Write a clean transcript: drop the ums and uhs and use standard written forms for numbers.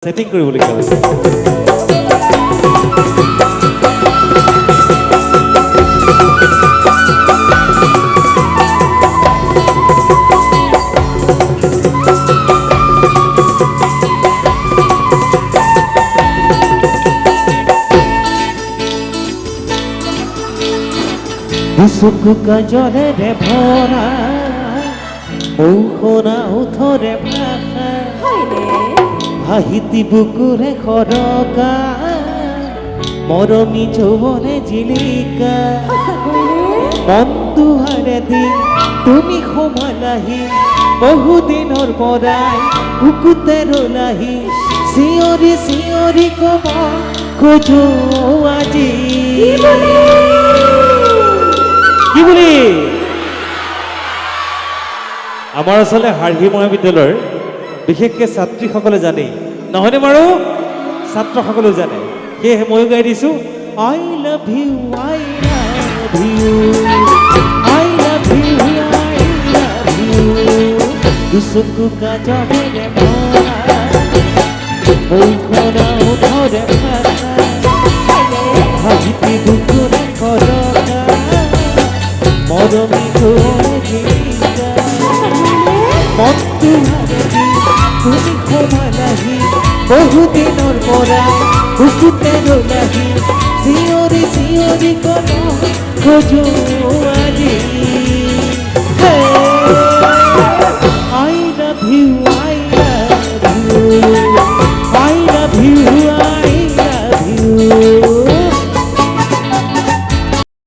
setting কৰিবলৈ কৈছে দুচকু কাজলেৰে ভৰা মৌখনা ওঠৰে ভাষা হাঁহিতি বুকুৰে খৰকা মৰমী যৌৱনে জিলিকা মন দুহাৰে দিন তুমি সোমালাহি বহুদিনৰ পৰাই বুকুতে ৰলাহি চিঞৰি চিঞৰি কব খোজো আজি কি বুলি আমাৰ আচলতে হাৰ্হি মহাবিদ্যালয়ৰ বিশেষকৈ ছাত্ৰীসকলে জানে নহয়নে বাৰু ছাত্ৰসকলেও জানে সেয়েহে ময়ো গাই দিছোঁ I love you I love you I love you I love you দুচকু কাজলেৰে ভৰা মৌখনা ওঠৰে ভাষা হাঁহিতি বুকুৰে খৰকা মৰমী যৌৱনে জিলিকা মনটো হাৰেদি তুমি সোমালাহি বহুদিনৰ পৰা বুকুতে ৰলাহি চিঞৰি চিঞৰি কব খোজো আজি